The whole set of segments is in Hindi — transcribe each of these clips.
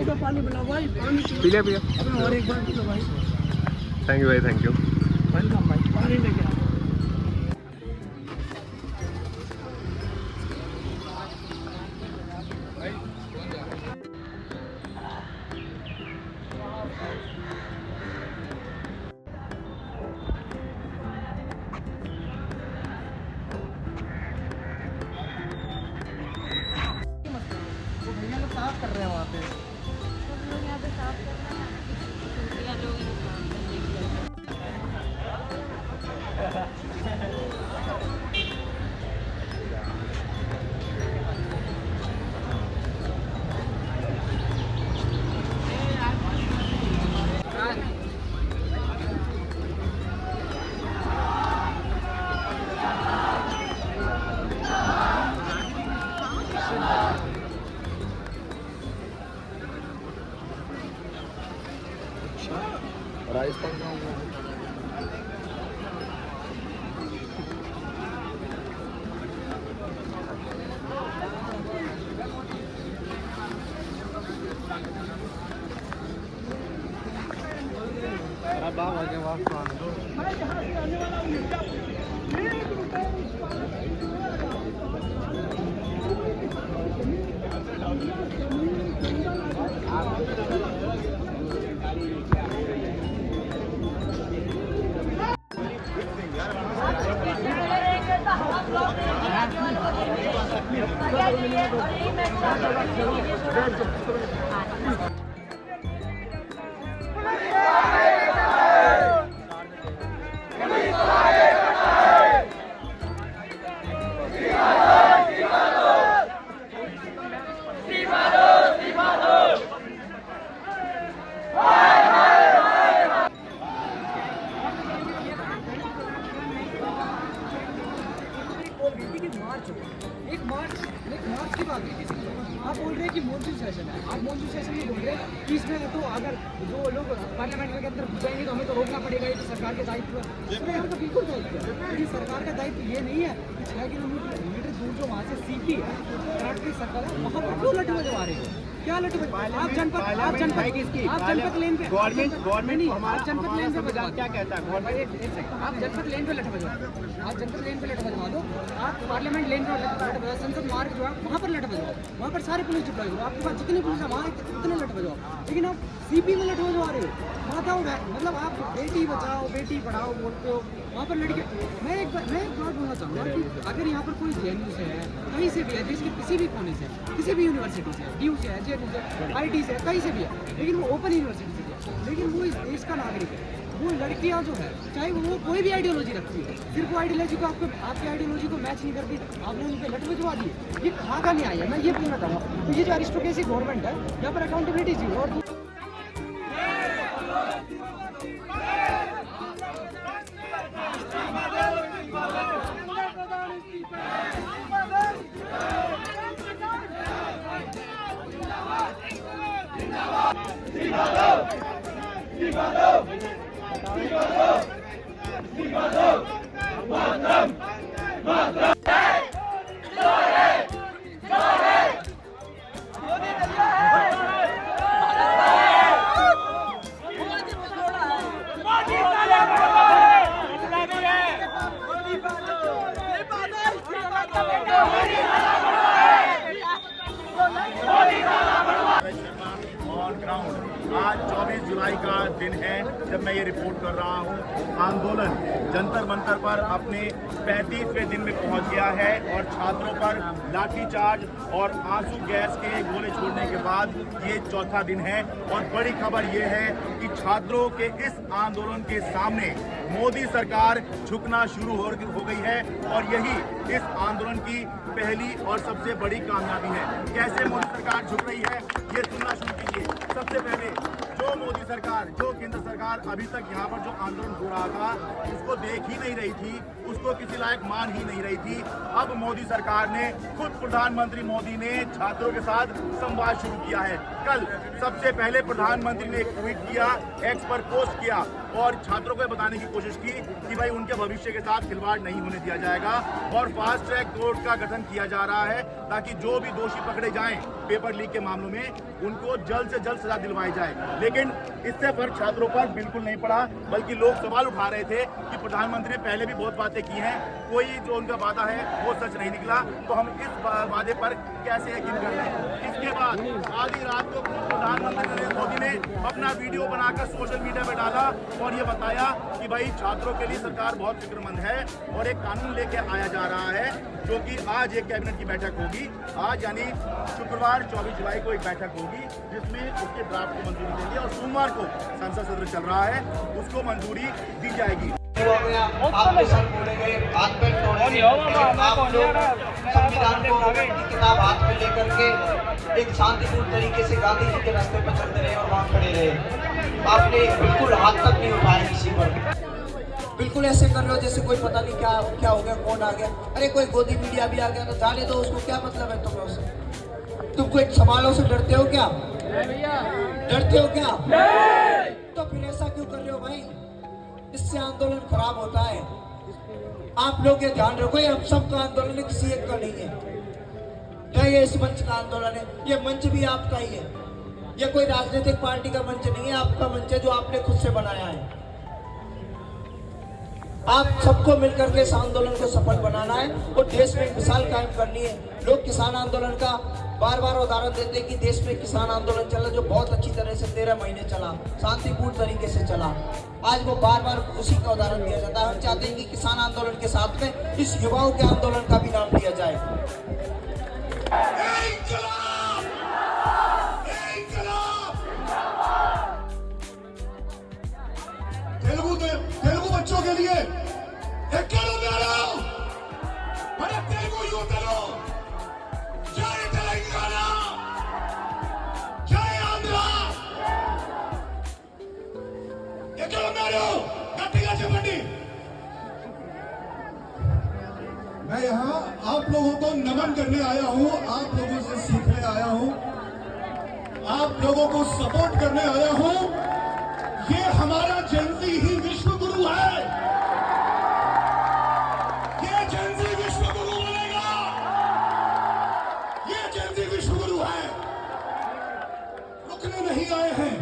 भाई को पानी पिलाओ भाई, पानी पी लिया अपना और एक बार पी लो भाई। थैंक यू भाई, थैंक यू। वेलकम भाई, पानी लेके आओ। भैया लोग साफ कर रहे हैं वहाँ पे। सब लोग यहाँ पे साफ करना है, छुट्टियाँ लोग ही साफ करने के लिए। राजस्थान का एक मार्च की बात है। आप बोल रहे हैं कि मॉनसून सेशन है, आप मॉनसून सेशन में बोल रहे हैं कि इसमें तो अगर जो लोग पार्लियामेंट के अंदर घुसेंगे तो हमें तो रोकना पड़ेगा, ये तो सरकार के दायित्व है। इसमें हम तो बिल्कुल दायित्व है, लेकिन सरकार का दायित्व ये नहीं है कि 6 किलोमीटर दूर जो वहाँ से सीपी है कर्नाटक की सरकार है, वहाँ पर क्यों लट्ठे बजवा रहे हो? क्या लट्ठे बजवा? आप जनपद लेन पे आप जनपद लेन पे बजा, आप जनपद लेन पे क्या कहता है? आप जनपद लेन पे लट्ठे बजवा, आप जनपद लेन पे लट्ठे बजवा दो, आप पार्लियामेंट लेन पे लट्ठे बजवा, संसद मार्ग जो है वहाँ पर लट्ठे बजवाओ, वहाँ पर सारी पुलिस डिप्लॉय करो, आपके पास जितनी पुलिस है वहाँ उतने लट्ठे बजवाओ। लेकिन आप सीपी में लट्ठे बजवा रहे हो, माता मतलब आप बेटी बचाओ बेटी पढ़ाओ बोलते हो, वहाँ पर लड़के। मैं एक बात बोलना चाहूँगा कि अगर यहाँ पर कोई जेएनयू से है, कहीं से भी है, देश के किसी भी कोने से, किसी भी यूनिवर्सिटी से, डीयू से है, जेएनयू से, आईटी से, कहीं से भी है, लेकिन वो ओपन यूनिवर्सिटी से है, लेकिन वो इस देश का नागरिक है। वो लड़कियाँ जो है, चाहे वो कोई भी आइडियोलॉजी रखती है, सिर्फ वो आइडियोलॉजी को आपकी आइडियोलॉजी को मैच नहीं करती, आपने उन पर लट भिजवा दिए, ये कहाँ का न्याय है? मैं ये बोलना चाहूँगा। तो ये जो अरिस्टोक्रेसी गवर्नमेंट है, यहाँ पर अकाउंटेबिलिटी जीरो। और आज 24 जुलाई का दिन है जब मैं ये रिपोर्ट कर रहा हूँ। आंदोलन जंतर मंतर पर अपने 35वें दिन में पहुंच गया है और छात्रों पर लाठीचार्ज और आंसू गैस के गोले छोड़ने के बाद ये चौथा दिन है। और बड़ी खबर ये है कि छात्रों के इस आंदोलन के सामने मोदी सरकार झुकना शुरू हो गई है और यही इस आंदोलन की पहली और सबसे बड़ी कामयाबी है। कैसे मोदी सरकार झुक रही है ये सुनना शुरू कीजिए। सबसे पहले जो मोदी सरकार, जो केंद्र सरकार अभी तक यहाँ पर जो आंदोलन हो रहा था उसको देख ही नहीं रही थी, उसको किसी लायक मान ही नहीं रही थी, अब मोदी सरकार ने खुद प्रधानमंत्री मोदी ने छात्रों के साथ संवाद शुरू किया है। कल सबसे पहले प्रधानमंत्री ने एक ट्वीट किया, एक्स पर पोस्ट किया और छात्रों को बताने की कोशिश की कि भाई उनके भविष्य के साथ खिलवाड़ नहीं होने दिया जाएगा और फास्ट ट्रैक कोर्ट का गठन किया जा रहा है ताकि जो भी दोषी पकड़े जाएं पेपर लीक के मामलों में उनको जल्द से जल्द सजा दिलवाई जाए। लेकिन इससे फर्क छात्रों पर बिल्कुल नहीं पड़ा, बल्कि लोग सवाल उठा रहे थे कि प्रधानमंत्री ने पहले भी बहुत बातें की हैं, कोई जो उनका वादा है वो सच नहीं निकला, तो हम इस वादे पर कैसे यकीन कर रहे हैं। इसके बाद आधी रात को प्रधानमंत्री नरेंद्र मोदी ने अपना वीडियो बनाकर सोशल मीडिया पर डाला और ये बताया कि भाई छात्रों के लिए सरकार बहुत फिक्रमंद है और एक कानून लेके आया जा रहा है, जो कि आज एक कैबिनेट की बैठक होगी। आज यानी शुक्रवार 24 जुलाई को एक बैठक होगी जिसमें उसके ड्राफ्ट को मंजूरी देंगे और सोमवार को संसद सत्र चल रहा है, उसको मंजूरी दी जाएगी। आपके साथ बोलेंगे, हाथ पैर तोड़ेंगे, आप लोग संविधान को की किताब हाथ में लेकर के एक शांतिपूर्ण तरीके से गांधी जी के रास्ते पर चलते रहे और वहाँ खड़े रहे। आपने बिल्कुल हाथ तक नहीं उठाया किसी पर, बिल्कुल ऐसे कर रहे हो जैसे कोई पता नहीं क्या हो गया, कौन आ गया। अरे कोई गोदी मीडिया भी आ गया तो जाने दो, उसको क्या मतलब है तुम्हें उससे? तुम कोई सवालों से डरते हो क्या? डरते हो क्या? तो फिर ऐसा क्यों कर रहे हो भाई? इससे आंदोलन खराब होता है। आप लोग ये ध्यान रखो, ये हम सबका आंदोलन है, किसी एक का नहीं है। क्या ये इस मंच का आंदोलन है? ये मंच भी आपका ही है, ये कोई राजनीतिक पार्टी का मंच नहीं है, आपका मंच है जो आपने खुद से बनाया है। आप सबको मिलकर के इस आंदोलन को सफल बनाना है और देश में एक मिसाल कायम करनी है। लोग किसान आंदोलन का बार बार उदाहरण देते हैं कि देश में किसान आंदोलन चला जो बहुत अच्छी तरह से 13 महीने चला, शांतिपूर्ण तरीके से चला। आज वो बार बार उसी का उदाहरण दिया जाता है। हम चाहते हैं कि किसान आंदोलन के साथ में इस युवाओं के आंदोलन का भी नाम लिया जाए। तेलुगु बच्चों के लिए तेलुगु युवतलो, जय तेलंगाना, जय आंध्रा। गट्टिगा चपंडी। मैं यहाँ आप लोगों को नमन करने आया हूँ, आप लोगों से सीखने आया हूँ, आप लोगों को सपोर्ट करने आया हूँ। ये हमारा जेनजी ही विश्व गुरु है, ये जेनजी विश्व गुरु बनेगा, ये जेनजी विश्व गुरु है। रुकने नहीं आए हैं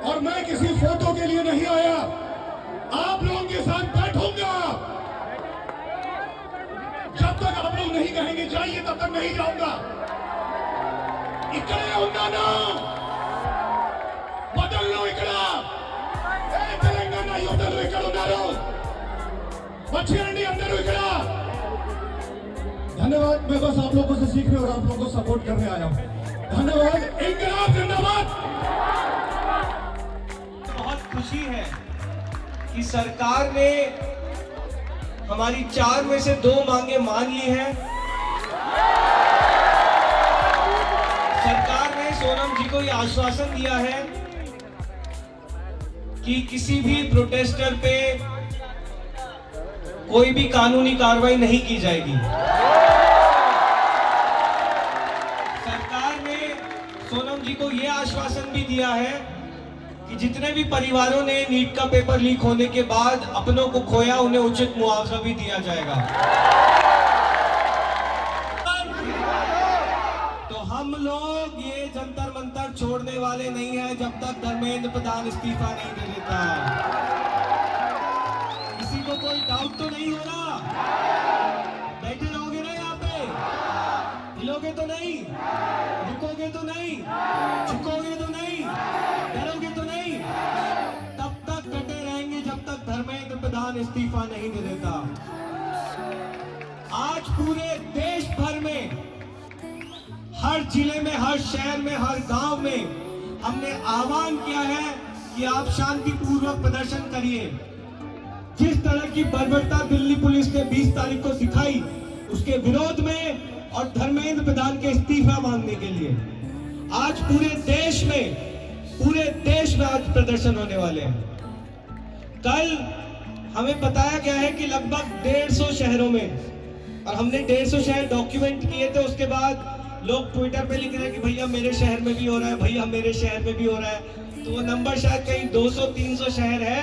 और मैं किसी फोटो के लिए नहीं आया, आप लोगों के साथ बैठूंगा। जब तक आप लोग नहीं कहेंगे जाइए तब तक नहीं जाऊंगा। इकड़े होगा ना बदलनो, इकड़ा तेलंगाना యువతలు ఇక్కడ ఉన్నారు, వచ్చేయండి అందరూ ఇక్కడ। धन्यवाद। मैं बस आप लोगों से सीखने और आप लोगों को सपोर्ट करने आया हूँ। धन्यवाद। इंकलाब जिंदाबाद। बहुत खुशी है कि सरकार ने हमारी 4 में से 2 मांगे मान ली हैं। सरकार ने सोनम जी को यह आश्वासन दिया है कि किसी भी प्रोटेस्टर पे कोई भी कानूनी कार्रवाई नहीं की जाएगी। सरकार ने सोनम जी को यह आश्वासन भी दिया है कि जितने भी परिवारों ने नीट का पेपर लीक होने के बाद अपनों को खोया, उन्हें उचित मुआवजा भी दिया जाएगा। तो हम लोग ये जंतर मंतर छोड़ने वाले नहीं हैं जब तक धर्मेंद्र प्रधान इस्तीफा नहीं दे देता। किसी को कोई डाउट तो नहीं हो रहा? बैठे रहोगे ना यहाँ पे? हिलोगे तो नहीं, रुकोगे तो नहीं, झुकोगे तो नहीं, डरोगे तो नहीं, तब तक डटे रहेंगे जब तक धर्मेंद्र प्रधान इस्तीफा नहीं दे देता। आज पूरे देश भर में, हर जिले में, हर शहर में, हर गांव में हमने आह्वान किया है कि आप शांतिपूर्वक प्रदर्शन करिए। जिस तरह की बर्बरता दिल्ली पुलिस ने 20 तारीख को दिखाई, उसके विरोध में और धर्मेंद्र प्रधान के इस्तीफा मांगने के लिए आज पूरे देश में आज प्रदर्शन होने वाले हैं। कल हमें बताया गया है कि लगभग 150 शहरों में, और हमने 150 शहर डॉक्यूमेंट किए थे, उसके बाद लोग ट्विटर पे लिख रहे हैं कि भैया मेरे शहर में भी हो रहा है, भैया मेरे शहर में भी हो रहा है। तो वो नंबर शायद कहीं 200-300 शहर है,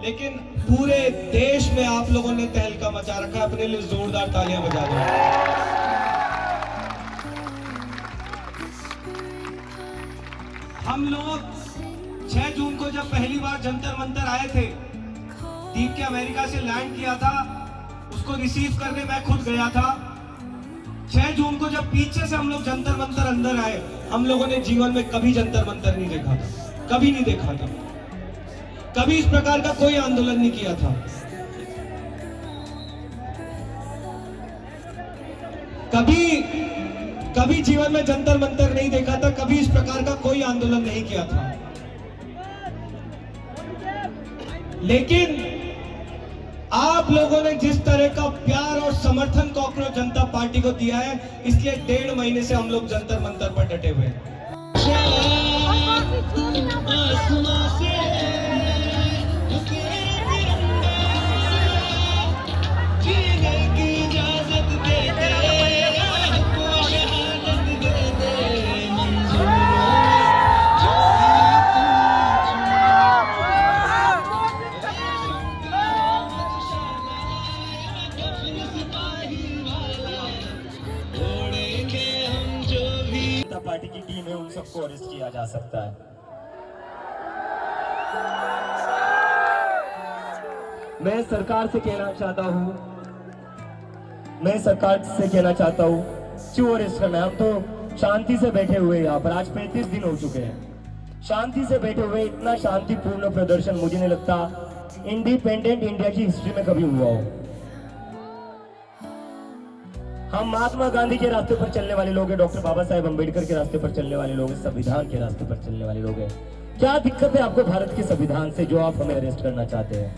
लेकिन पूरे देश में आप लोगों ने तहलका मचा रखा है। अपने लिए जोरदार तालियां बजा दो। हम लोग 6 जून को जब पहली बार जंतर मंतर आए थे, दीप के अमेरिका से लैंड किया था, उसको रिसीव करने मैं खुद गया था। 6 जून को जब पीछे से हम लोग जंतर मंतर अंदर आए, हम लोगों ने जीवन में कभी जंतर मंतर नहीं देखा था, कभी नहीं देखा था, कभी इस प्रकार का कोई आंदोलन नहीं किया था। कभी जीवन में जंतर मंतर नहीं देखा था, कभी इस प्रकार का कोई आंदोलन नहीं किया था। लेकिन आप लोगों ने जिस तरह का प्यार और समर्थन कॉकरोच जनता पार्टी को दिया है, इसलिए 1.5 महीने से हम लोग जंतर मंतर पर डटे हुए हैं। पार्टी की टीम है, उन सबको अरेस्ट किया जा सकता है। मैं सरकार से कहना चाहता हूँ क्यों अरेस्ट करना है। हम तो शांति से बैठे हुए यहाँ पर, आज 35 दिन हो चुके हैं शांति से बैठे हुए। इतना शांतिपूर्ण प्रदर्शन मुझे नहीं लगता इंडिपेंडेंट इंडिया की हिस्ट्री में कभी हुआ हो। हम महात्मा गांधी के रास्ते पर चलने वाले लोग हैं, डॉक्टर बाबा साहेब अम्बेडकर के रास्ते पर चलने वाले लोग हैं, संविधान के रास्ते पर चलने वाले लोग हैं। क्या दिक्कत है आपको भारत के संविधान से जो आप हमें अरेस्ट करना चाहते हैं?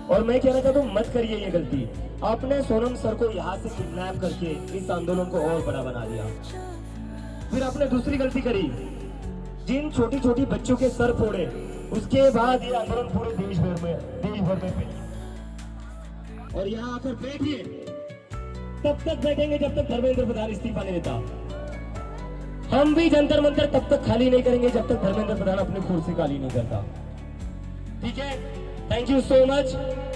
और मैं कहना चाहता हूँ, मत करिए ये गलती। आपने सोनम सर को यहाँ से किडनैप करके इस आंदोलन को और बड़ा बना दिया। फिर आपने दूसरी गलती करी, जिन छोटी छोटी बच्चों के सर फोड़े, उसके बाद ये आंदोलन पूरे देश भर में फैली। और यहाँ आकर बैठिए, तब तक बैठेंगे जब तक धर्मेंद्र प्रधान इस्तीफा नहीं देता। हम भी जंतर मंतर तब तक खाली नहीं करेंगे जब तक धर्मेंद्र प्रधान अपनी कुर्सी खाली नहीं करता। ठीक है, thank you so much,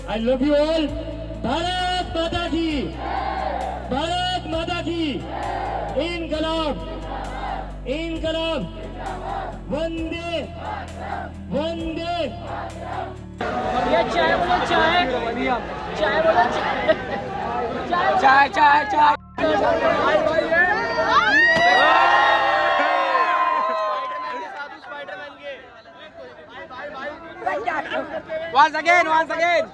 I love you all. Bharat माता की, भारत माता की। इनकलाब, इनकलाब, वंदे वंदे। चाय बोलो, चाय चाय बोलो, चाय चाय चाय। Once again, once again.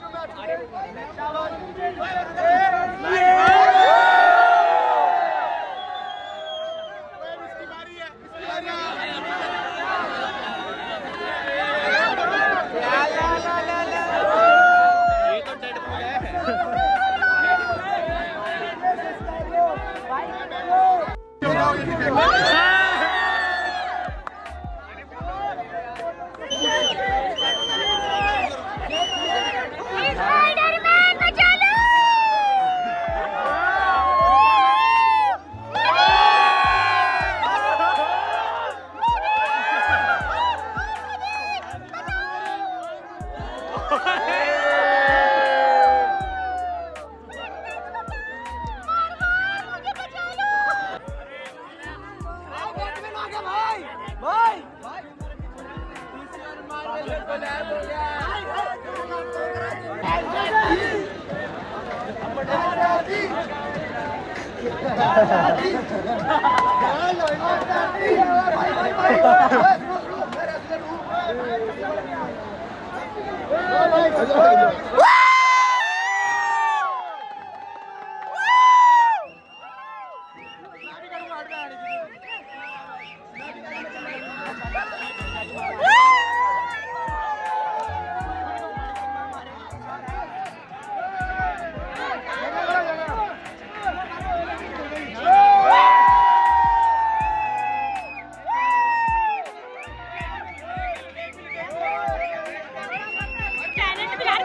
Talent Bihar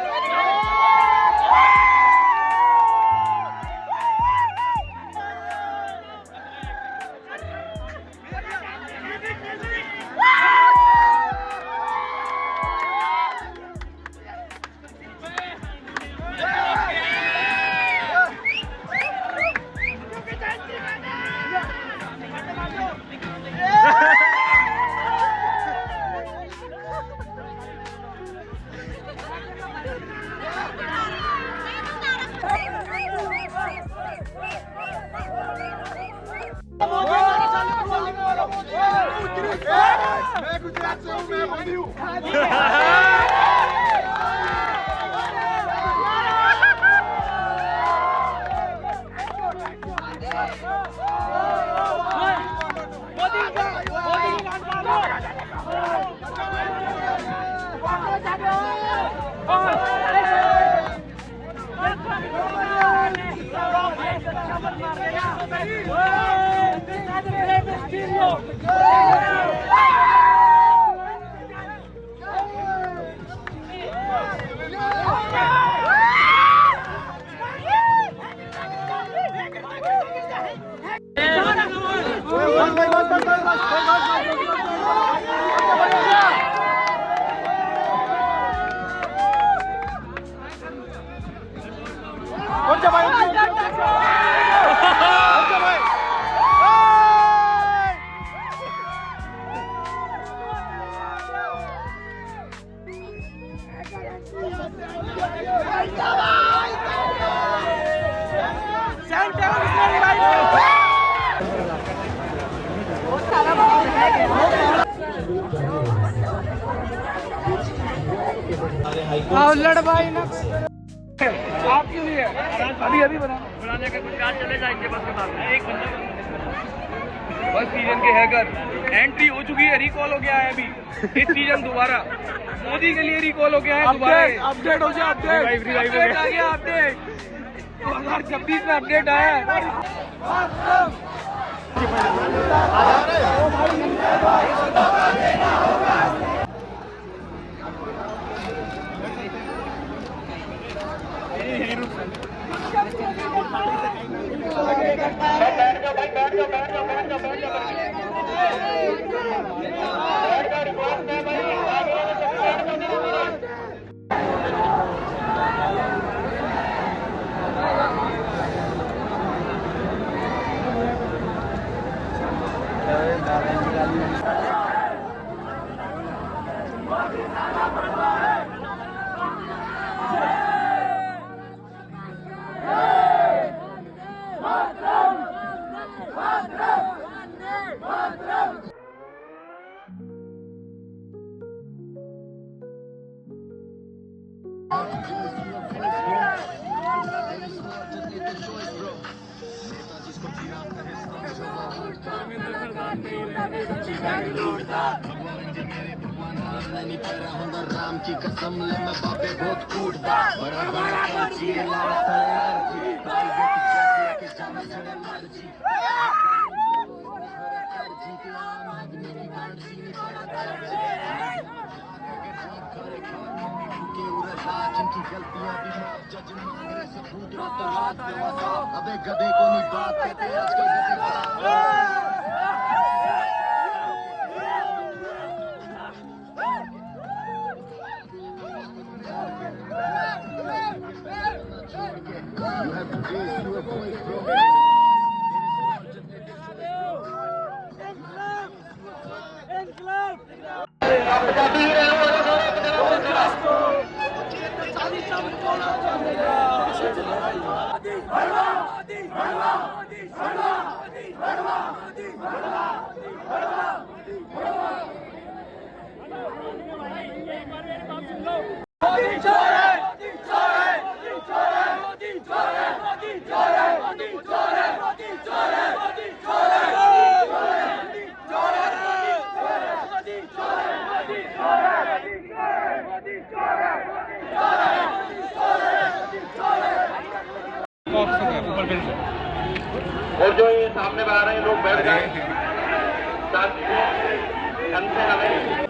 लड़ भाई ना आपके लिए अभी बनाने का कुछ चार्ज चले जाएंगे बस के बाद एक बंदा बस सीजन के हैकर एंट्री हो चुकी है, रिकॉल हो गया है अभी इस सीजन दोबारा मोदी के लिए रिकॉल हो गया है दोबारा अपडेट हो गया अपडेट आ गया अपडेट 2026 में अपडेट आया है। राम की कसम ले मैं बापे बहुत कूटदा बड़ा बड़ा चीर लाल भाई के जाने चले मर्जी मेरी गांड सीनी जिनकी गलतियां भी जज मांगे सबूत रातों रात बेवफा अबे गधे को नहीं बात कहते आजकल गधे और जो ये सामने आ रहे हैं लोग बैठ जाए शांति से ढंग से रहे।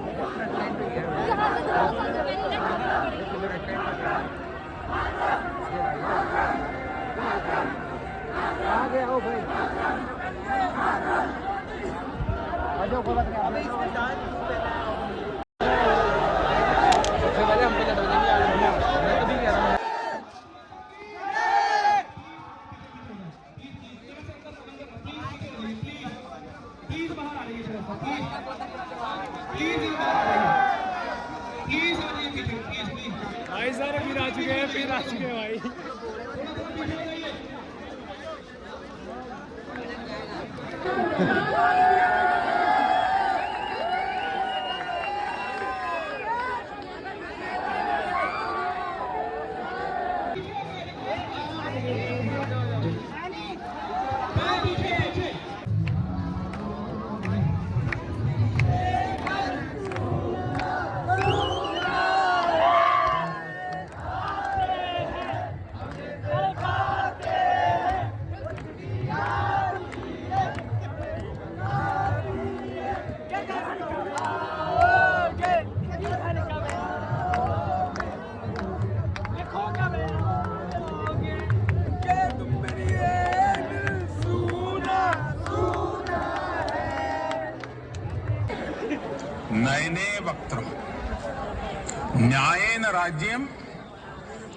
भाई सारे फिर आ चुके हैं भाई न्यायेन राज्यम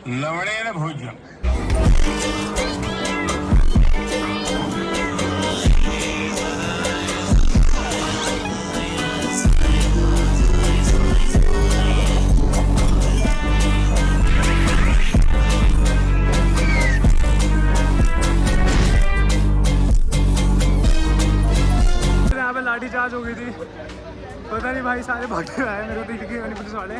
लवणेन भोज्यम। यहाँ पे लाठी चार्ज हो गई थी, पता नहीं भाई सारे भागते आए मेरे को देख के मैंने पुलिस वाले,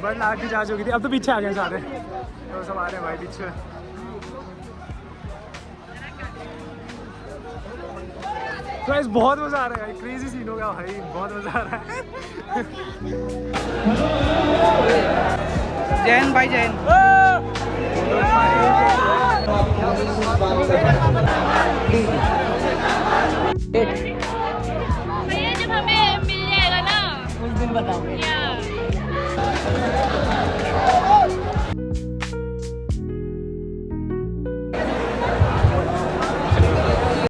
बट लाठी चार्ज हो गई थी। अब तो पीछे आ गए सारे, तो सब आ रहे हैं भाई पीछे। तो इस बहुत मज़ा आ रहा है, क्रेजी सीन हो गया भाई, बहुत मज़ा आ रहा है। जैन भाई जैन। भैया जब हमें मिल जाएगा ना उस दिन बताओ।